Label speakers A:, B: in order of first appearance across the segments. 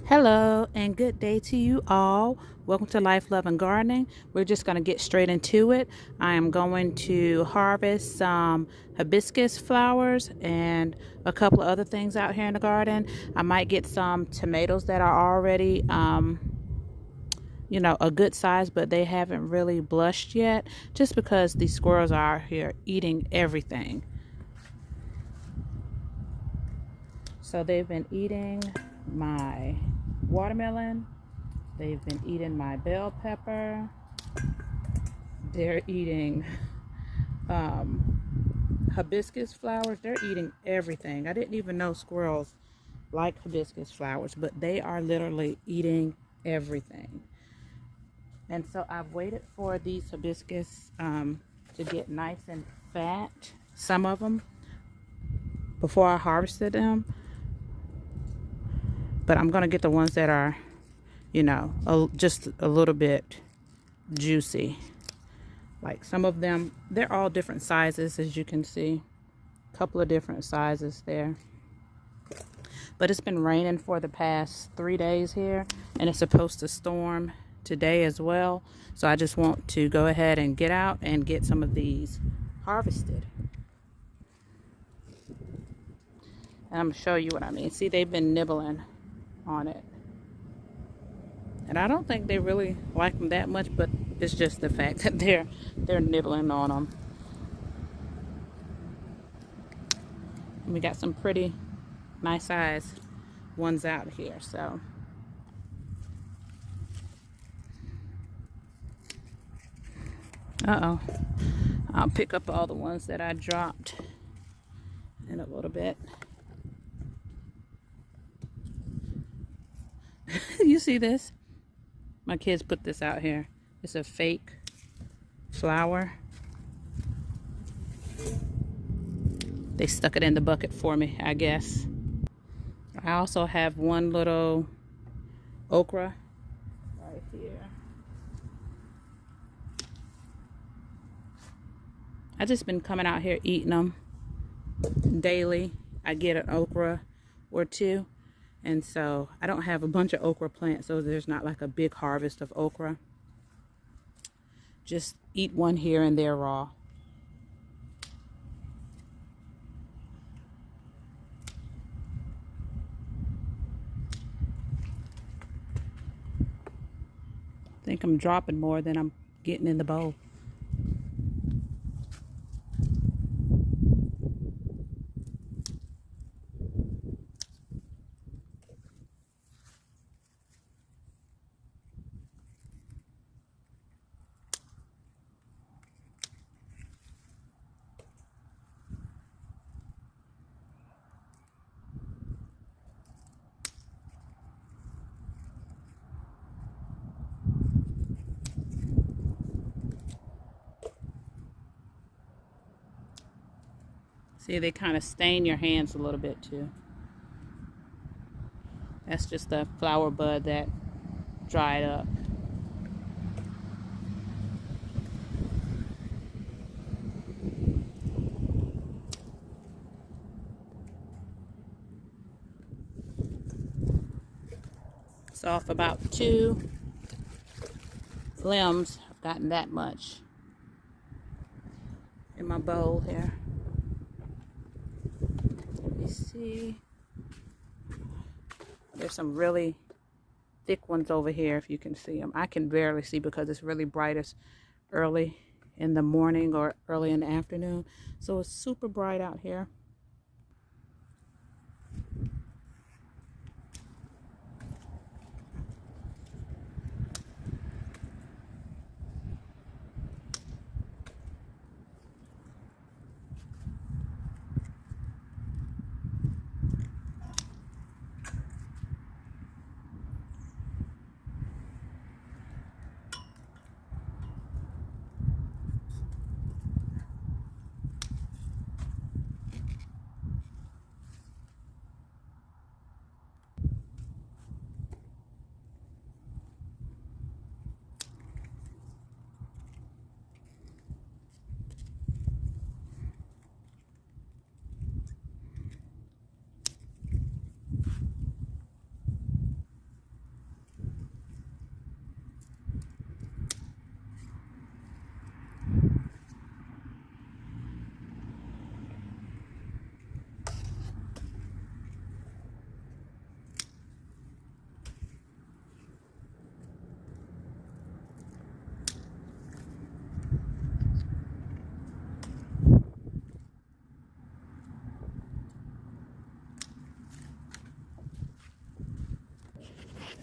A: Hello and good day to you all. Welcome to Life, Love, and Gardening. We're just going to get straight into it. I am going to harvest some hibiscus flowers and a couple of other things out here in the garden. I might get some tomatoes that are already, a good size, but they haven't really blushed yet just because these squirrels are out here eating everything. So they've been eating my watermelon. They've been eating my bell pepper. They're eating hibiscus flowers. They're eating everything. I didn't even know squirrels like hibiscus flowers, but they are literally eating everything. And so I've waited for these hibiscus to get nice and fat, some of them, before I harvested them. But I'm going to get the ones that are, just a little bit juicy. Like some of them, they're all different sizes, as you can see. A couple of different sizes there. But it's been raining for the past 3 days here, and it's supposed to storm today as well. So I just want to go ahead and get out and get some of these harvested. And I'm going to show you what I mean. See, they've been nibbling on it. And I don't think they really like them that much, but it's just the fact that they're nibbling on them. And we got some pretty nice size ones out here, so. Uh-oh. I'll pick up all the ones that I dropped in a little bit. You see this? My kids put this out here. It's a fake flower. They stuck it in the bucket for me, I guess. I also have one little okra right here. I just been coming out here eating them daily. I get an okra or two. And so I don't have a bunch of okra plants, so there's not like a big harvest of okra. Just eat one here and there raw. I think I'm dropping more than I'm getting in the bowl. See, they kind of stain your hands a little bit too. That's just a flower bud that dried up. So off about 2 limbs, I've gotten that much in my bowl here. Let me see. There's some really thick ones over here, if you can see them. I can barely see because it's really bright. It's early in the morning or early in the afternoon. So it's super bright out here.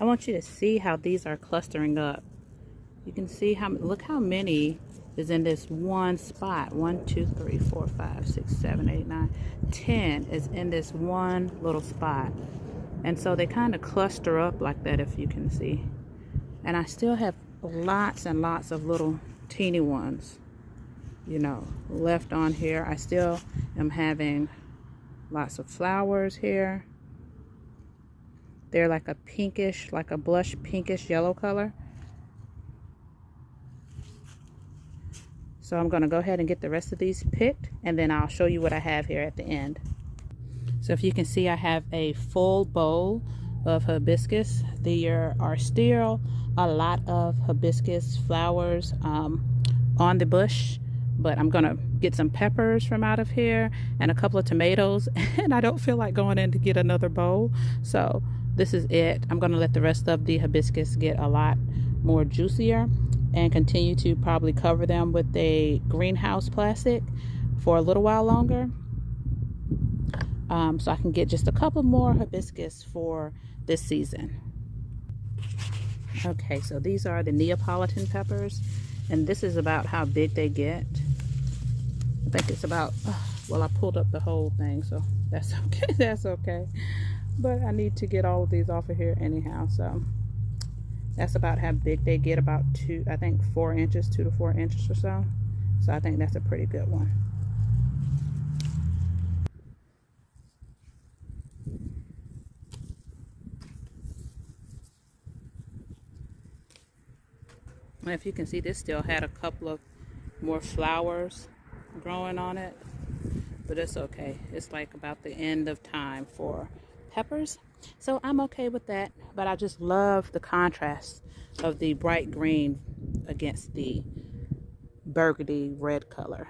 A: I want you to see how these are clustering up. You can see how, look how many is in this one spot. 1, 2, 3, 4, 5, 6, 7, 8, 9, 10 is in this one little spot. And so they kind of cluster up like that, if you can see. And I still have lots and lots of little teeny ones, you know, left on here. I still am having lots of flowers here. They're like a pinkish, like a blush pinkish yellow color. So I'm going to go ahead and get the rest of these picked, and then I'll show you what I have here at the end. So if you can see, I have a full bowl of hibiscus. There are still a lot of hibiscus flowers on the bush, but I'm going to get some peppers from out of here and a couple of tomatoes, and I don't feel like going in to get another bowl. So this is it. I'm going to let the rest of the hibiscus get a lot more juicier and continue to probably cover them with a greenhouse plastic for a little while longer, so I can get just a couple more hibiscus for this season. Okay, so these are the Neapolitan peppers, and this is about how big they get. I think it's about, well, I pulled up the whole thing, so that's okay. That's okay. But I need to get all of these off of here anyhow, so that's about how big they get, about 2 to 4 inches or so. So I think that's a pretty good one. And if you can see, this still had a couple of more flowers growing on it, but it's okay. It's like about the end of time for peppers, so I'm okay with that. But I just love the contrast of the bright green against the burgundy red color.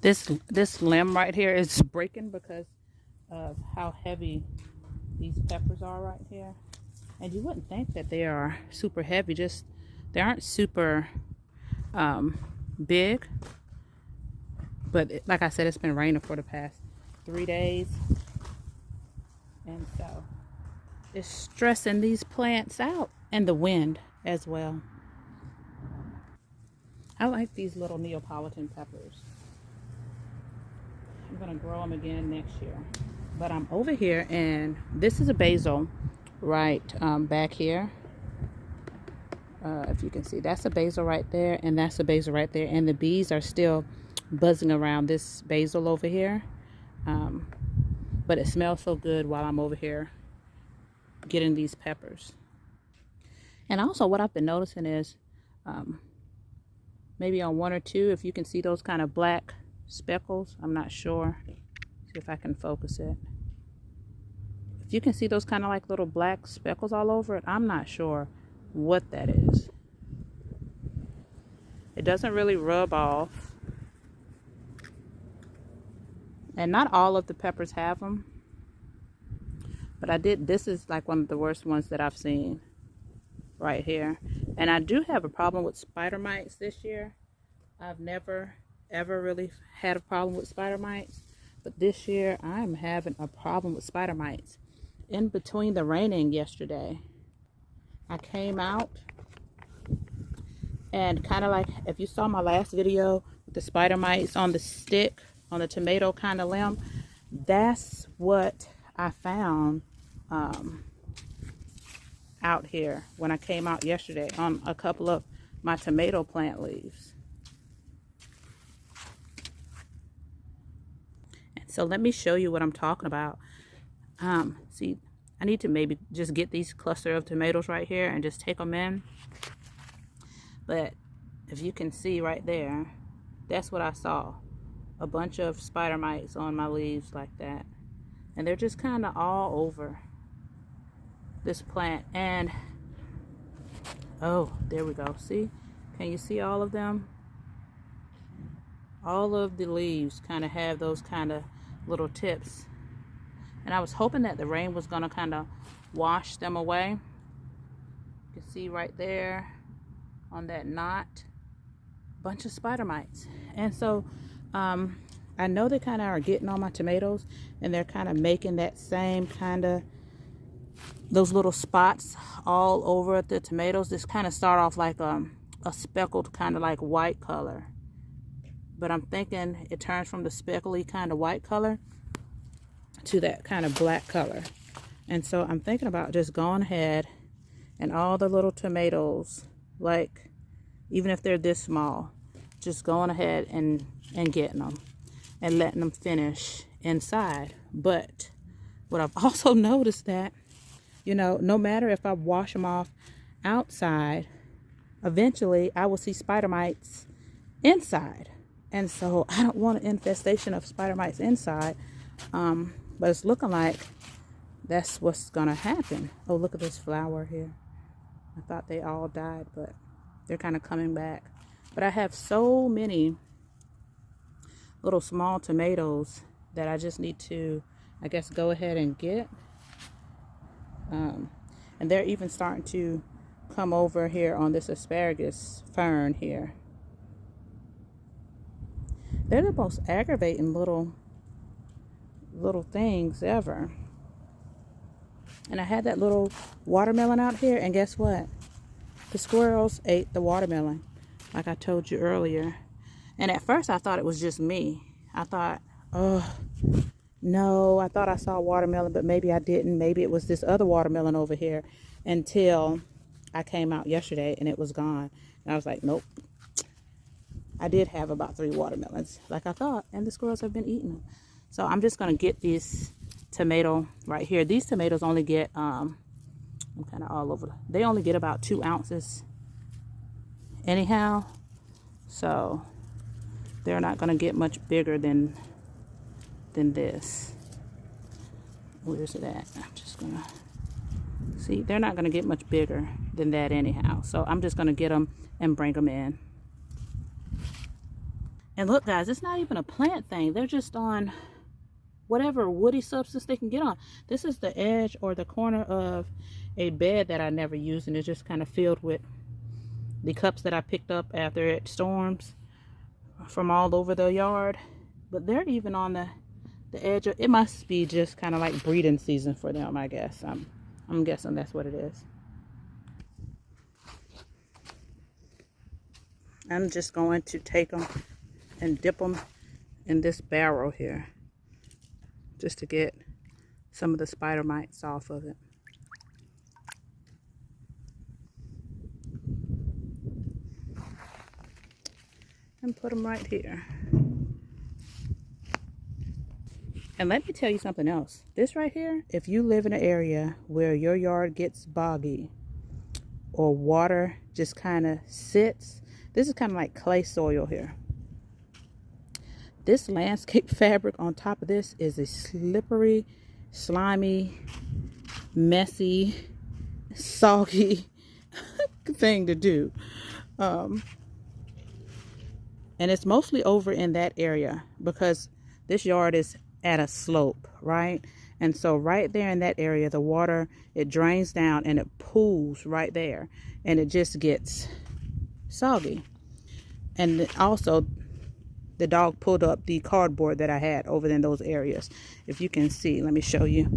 A: This limb right here is breaking because of how heavy these peppers are right here. And you wouldn't think that they are super heavy, just they aren't super big. But like I said, it's been raining for the past 3 days, and so it's stressing these plants out, and the wind as well. I like these little Neapolitan peppers. I'm gonna grow them again next year. But I'm over here, and this is a basil right back here. If you can see, that's a basil right there, and that's a basil right there, and the bees are still buzzing around this basil over here. But it smells so good while I'm over here getting these peppers. And also what I've been noticing is maybe on 1 or 2, if you can see those kind of black speckles, I'm not sure. See if I can focus it. If you can see those kind of like little black speckles all over it, I'm not sure what that is. It doesn't really rub off, and not all of the peppers have them, but this is like one of the worst ones that I've seen right here. And I do have a problem with spider mites this year. I've never ever really had a problem with spider mites, but this year I'm having a problem with spider mites. In between the raining yesterday, I came out, and kind of like if you saw my last video with the spider mites on the stick, on the tomato kind of limb, that's what I found out here when I came out yesterday on a couple of my tomato plant leaves. And so let me show you what I'm talking about. See, I need to maybe just get these cluster of tomatoes right here and just take them in. But if you can see right there, that's what I saw. A bunch of spider mites on my leaves like that. And they're just kind of all over this plant. And, oh, there we go. See? Can you see all of them? All of the leaves kind of have those kind of little tips. And I was hoping that the rain was going to kind of wash them away. You can see right there on that knot, bunch of spider mites. And so I know they kind of are getting on my tomatoes, and they're kind of making that same kind of, those little spots all over the tomatoes. This kind of start off like a speckled kind of like white color, but I'm thinking it turns from the speckly kind of white color to that kind of black color. And so I'm thinking about just going ahead and all the little tomatoes, like even if they're this small, just going ahead and getting them and letting them finish inside. But what I've also noticed that, you know, no matter if I wash them off outside, eventually I will see spider mites inside. And so I don't want an infestation of spider mites inside. But it's looking like that's what's gonna happen. Oh, look at this flower here. I thought they all died, but they're kind of coming back. But I have so many little small tomatoes that I just need to, I guess, go ahead and get. And they're even starting to come over here on this asparagus fern here. They're the most aggravating little things ever. And I had that little watermelon out here, and guess what? The squirrels ate the watermelon, like I told you earlier. And at first I thought it was just me. I thought, oh no, I thought I saw watermelon, but maybe I didn't. Maybe it was this other watermelon over here, until I came out yesterday and it was gone. And I was like, nope. I did have about 3 watermelons, like I thought, and the squirrels have been eating them. So I'm just gonna get this tomato right here. These tomatoes only get, I'm kind of all over. They only get about 2 ounces anyhow. So they're not gonna get much bigger than this. Where's it at? I'm just gonna see. They're not gonna get much bigger than that anyhow. So I'm just gonna get them and bring them in. And look, guys, it's not even a plant thing. They're just on whatever woody substance they can get on. This is the edge or the corner of a bed that I never used, and it's just kind of filled with the cups that I picked up after it storms from all over the yard. But they're even on the edge of, it must be just kind of like breeding season for them, I guess. I'm guessing that's what it is. I'm just going to take them and dip them in this barrel here, just to get some of the spider mites off of it. And put them right here. And let me tell you something else. This right here, if you live in an area where your yard gets boggy or water just kind of sits, this is kind of like clay soil here. This landscape fabric on top of this is a slippery, slimy, messy, soggy thing to do. And it's mostly over in that area because this yard is at a slope, right? And so right there in that area, the water, it drains down and it pools right there, and it just gets soggy. And also, the dog pulled up the cardboard that I had over in those areas. If you can see, let me show you.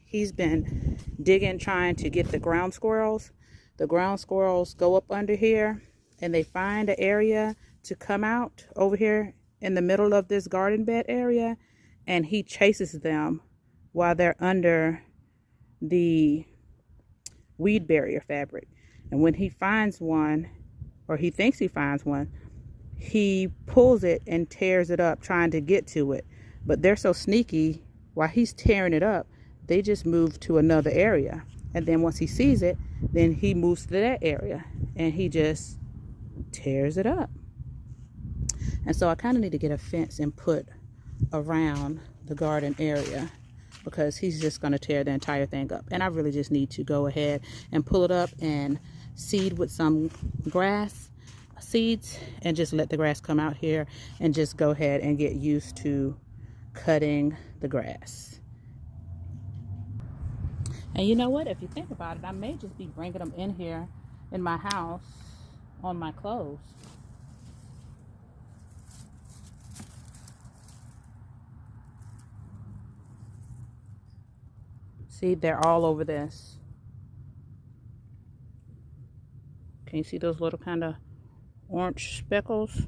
A: He's been digging, trying to get the ground squirrels. The ground squirrels go up under here and they find an area to come out over here in the middle of this garden bed area, and he chases them while they're under the weed barrier fabric. And when he finds one, or he thinks he finds one, he pulls it and tears it up trying to get to it. But they're so sneaky, while he's tearing it up, they just move to another area. And then once he sees it, then he moves to that area and he just tears it up. And so I kind of need to get a fence and put around the garden area, because he's just going to tear the entire thing up. And I really just need to go ahead and pull it up and seed with some grass seeds, and just let the grass come out here, and just go ahead and get used to cutting the grass. And you know what? If you think about it, I may just be bringing them in here in my house on my clothes. See, they're all over this. Can you see those little kind of orange speckles?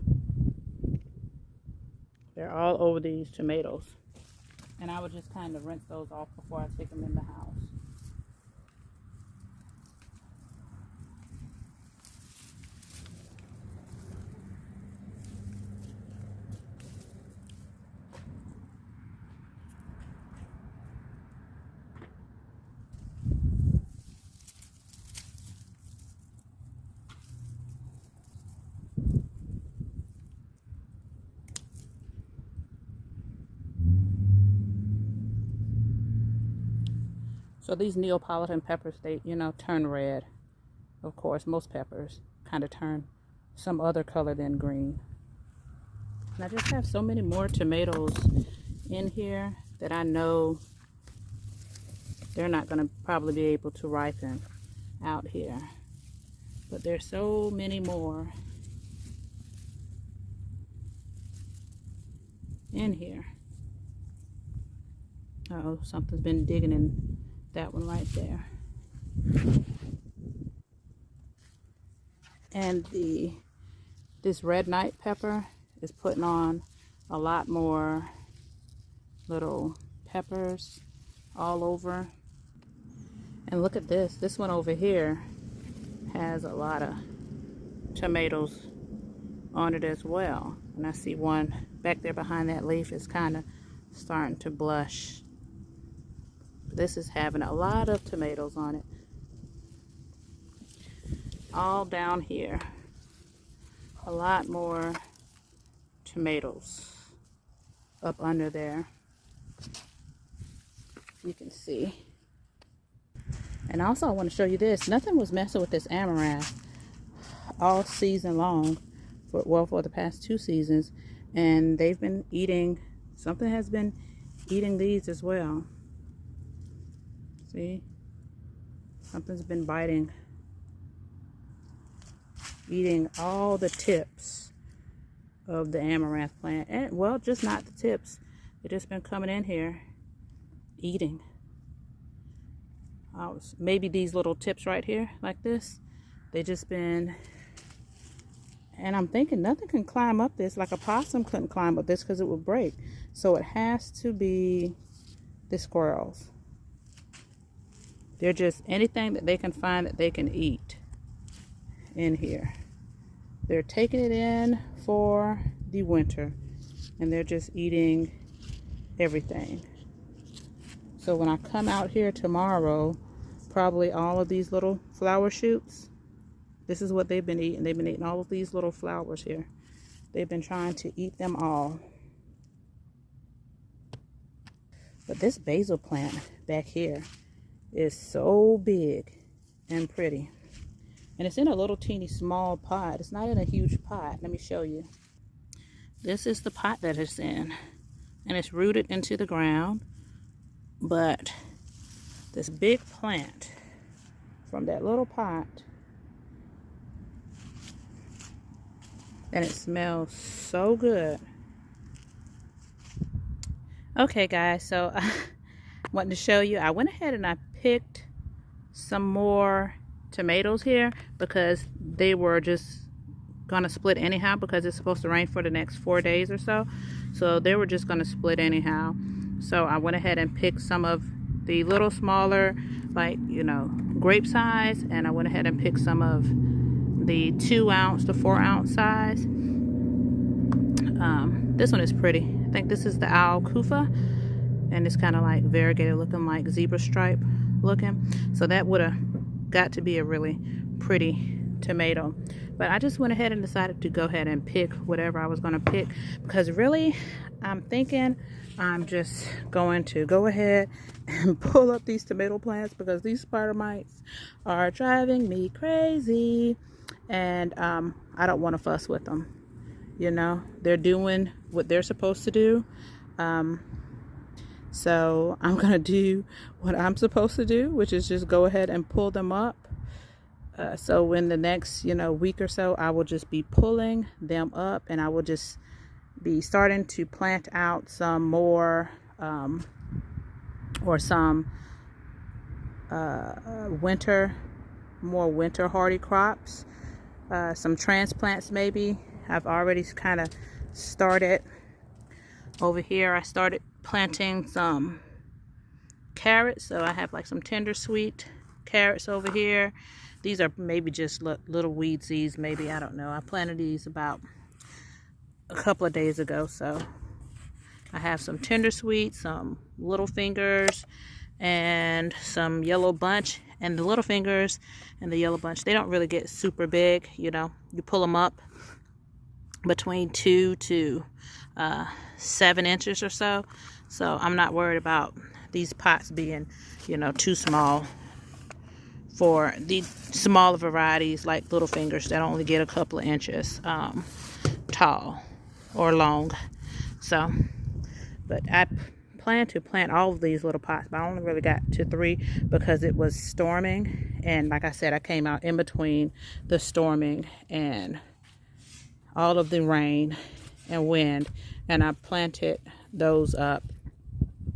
A: They're all over these tomatoes. And I would just kind of rinse those off before I take them in the house. So these Neapolitan peppers, they, you know, turn red. Of course, most peppers kind of turn some other color than green. And I just have so many more tomatoes in here that I know they're not going to probably be able to ripen out here. But there's so many more in here. Uh-oh, something's been digging in that one right there. And this red night pepper is putting on a lot more little peppers all over. And look at this. This one over here has a lot of tomatoes on it as well. And I see one back there behind that leaf is kind of starting to blush. This is having a lot of tomatoes on it. All down here. A lot more tomatoes up under there. You can see. And also I want to show you this. Nothing was messing with this amaranth all season long. For the past 2 seasons. And they've been eating, something has been eating these as well. See? Something's been biting. Eating all the tips of the amaranth plant. And, well, just not the tips. They've just been coming in here, eating. Maybe these little tips right here, like this. They just been, and I'm thinking nothing can climb up this, like a possum couldn't climb up this because it would break. So it has to be the squirrels. They're just anything that they can find that they can eat in here. They're taking it in for the winter and they're just eating everything. So when I come out here tomorrow, probably all of these little flower shoots, this is what they've been eating. They've been eating all of these little flowers here. They've been trying to eat them all. But this basil plant back here is so big and pretty. And it's in a little teeny small pot. It's not in a huge pot. Let me show you. This is the pot that it's in. And it's rooted into the ground. But this big plant from that little pot, and it smells so good. Okay guys, so I wanted to show you, I went ahead and I picked some more tomatoes here because they were just gonna split anyhow because it's supposed to rain for the next 4 days or so. So they were just gonna split anyhow. So I went ahead and picked some of the little smaller, like, you know, grape size, and I went ahead and picked some of the 2 ounce to 4 ounce size. This one is pretty. I think this is the Alkufa, and it's kind of like variegated looking, like zebra stripe looking. So that would have got to be a really pretty tomato. But I just went ahead and decided to go ahead and pick whatever I was going to pick, because really I'm thinking I'm just going to go ahead and pull up these tomato plants because these spider mites are driving me crazy, and I don't want to fuss with them. You know, they're doing what they're supposed to do. So I'm gonna do what I'm supposed to do, which is just go ahead and pull them up. So in the next, week or so, I will just be pulling them up, and I will just be starting to plant out some more or some more winter hardy crops, some transplants maybe. I've already kind of started over here. I started planting some carrots, so I have like some tender sweet carrots over here. These are maybe just little weed seeds, maybe, I don't know. I planted these about a couple of days ago. So I have some tender sweet, some little fingers, and some yellow bunch. And the little fingers and the yellow bunch, they don't really get super big. You pull them up between 2 to 7 inches or so. So I'm not worried about these pots being, too small for the smaller varieties like little fingers that only get a couple of inches tall or long. So, but I plan to plant all of these little pots, but I only really got to 3 because it was storming. And like I said, I came out in between the storming and all of the rain and wind, and I planted those up.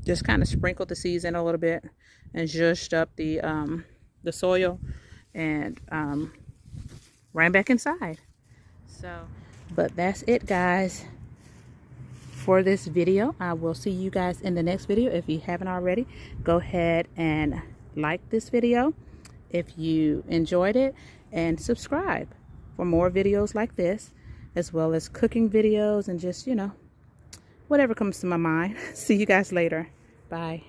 A: Just kind of sprinkled the seeds in a little bit and zhuzhed up the soil, and ran back inside. So, but that's it, guys, for this video. I will see you guys in the next video. If you haven't already, go ahead and like this video if you enjoyed it, and subscribe for more videos like this, as well as cooking videos and just, whatever comes to my mind. See you guys later. Bye.